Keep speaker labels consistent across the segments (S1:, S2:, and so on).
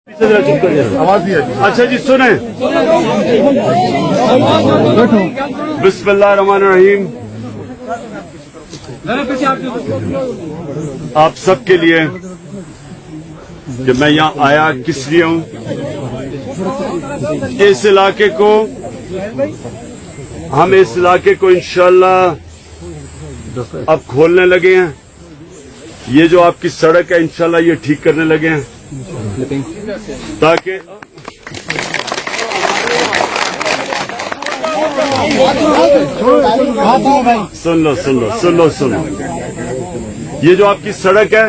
S1: اچھا جی سنیں بسم اللہ الرحمن الرحیم. آپ سب کے لیے کہ میں یہاں آیا کس لیے ہوں. اس علاقے کو انشاءاللہ اب کھولنے لگے ہیں. یہ جو آپ کی سڑک ہے انشاءاللہ یہ ٹھیک کرنے لگے ہیں تاکہ سن لو یہ جو آپ کی سڑک ہے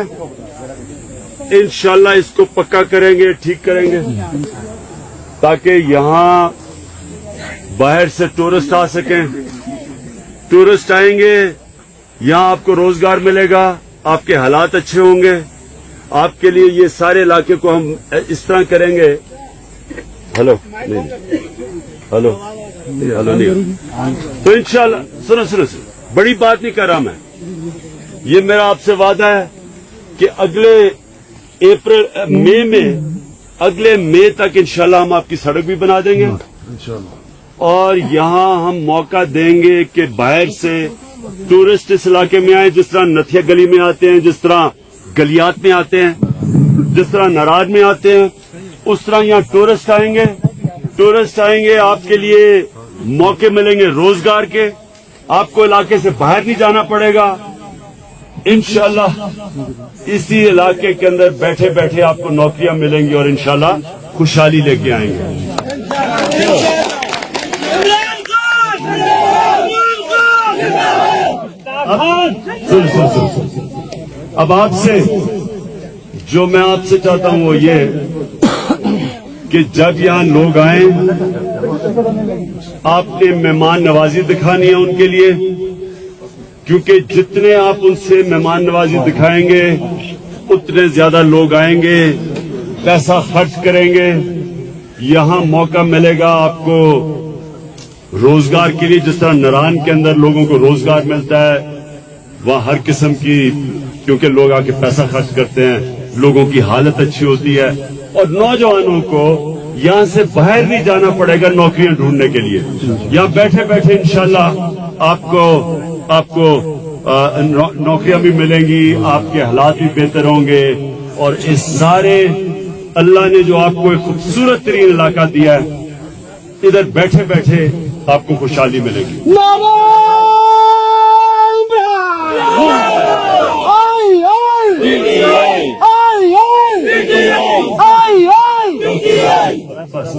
S1: انشاءاللہ اس کو پکا کریں گے, ٹھیک کریں گے تاکہ یہاں باہر سے ٹورسٹ آ سکیں. ٹورسٹ آئیں گے یہاں آپ کو روزگار ملے گا, آپ کے حالات اچھے ہوں گے. آپ کے لیے یہ سارے علاقے کو ہم اس طرح کریں گے. ہلو نہیں تو انشاءاللہ سنو بڑی بات نہیں کر رہا میں. یہ میرا آپ سے وعدہ ہے کہ اگلے مئی تک انشاءاللہ ہم آپ کی سڑک بھی بنا دیں گے اور یہاں ہم موقع دیں گے کہ باہر سے ٹورسٹ اس علاقے میں آئیں. جس طرح نتھیا گلی میں آتے ہیں, جس طرح گلیات میں آتے ہیں, جس طرح نراج میں آتے ہیں, اس طرح یہاں ٹورسٹ آئیں گے. آپ کے لیے موقع ملیں گے روزگار کے. آپ کو علاقے سے باہر نہیں جانا پڑے گا. انشاءاللہ اسی علاقے کے اندر بیٹھے بیٹھے آپ کو نوکریاں ملیں گی اور انشاءاللہ خوشحالی لے کے آئیں گے. اب آپ سے جو میں آپ سے چاہتا ہوں وہ یہ کہ جب یہاں لوگ آئیں آپ نے مہمان نوازی دکھانی ہے ان کے لیے, کیونکہ جتنے آپ ان سے مہمان نوازی دکھائیں گے اتنے زیادہ لوگ آئیں گے, پیسہ خرچ کریں گے. یہاں موقع ملے گا آپ کو روزگار کے لیے. جس طرح نران کے اندر لوگوں کو روزگار ملتا ہے وہاں ہر قسم کی, کیونکہ لوگ آ کے پیسہ خرچ کرتے ہیں, لوگوں کی حالت اچھی ہوتی ہے اور نوجوانوں کو یہاں سے باہر نہیں جانا پڑے گا نوکریاں ڈھونڈنے کے لیے. یہاں بیٹھے بیٹھے انشاءاللہ آپ کو نوکریاں بھی ملیں گی, آپ کے حالات بھی بہتر ہوں گے. اور اس سارے اللہ نے جو آپ کو ایک خوبصورت ترین علاقہ دیا ہے ادھر بیٹھے بیٹھے آپ کو خوشحالی ملے گی. بس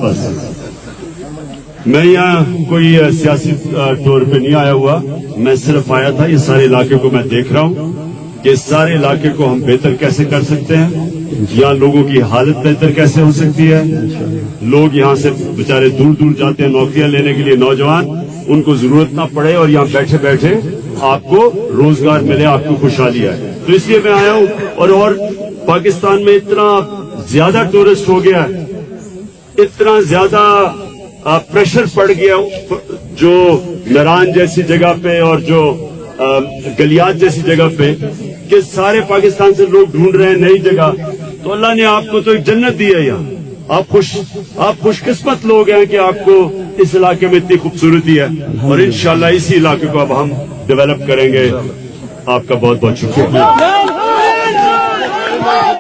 S1: میں یہاں کوئی سیاسی طور پہ نہیں آیا ہوا, میں صرف آیا تھا یہ سارے علاقے کو میں دیکھ رہا ہوں کہ اس سارے علاقے کو ہم بہتر کیسے کر سکتے ہیں, یہاں لوگوں کی حالت بہتر کیسے ہو سکتی ہے. لوگ یہاں سے بےچارے دور دور جاتے ہیں نوکریاں لینے کے لیے, نوجوان ان کو ضرورت نہ پڑے اور یہاں بیٹھے بیٹھے آپ کو روزگار ملے, آپ کو خوشحالی آئے. تو اس لیے میں آیا ہوں. اور پاکستان میں اتنا زیادہ ٹورسٹ ہو گیا, اتنا زیادہ پریشر پڑ گیا جو نران جیسی جگہ پہ اور جو گلیات جیسی جگہ پہ کہ سارے پاکستان سے لوگ ڈھونڈ رہے ہیں نئی جگہ. تو اللہ نے آپ کو تو ایک جنت دی ہے یہاں. آپ خوش قسمت لوگ ہیں کہ آپ کو اس علاقے میں اتنی خوبصورتی ہے اور انشاءاللہ اسی علاقے کو اب ہم ڈیولپ کریں گے. آپ کا بہت بہت شکریہ.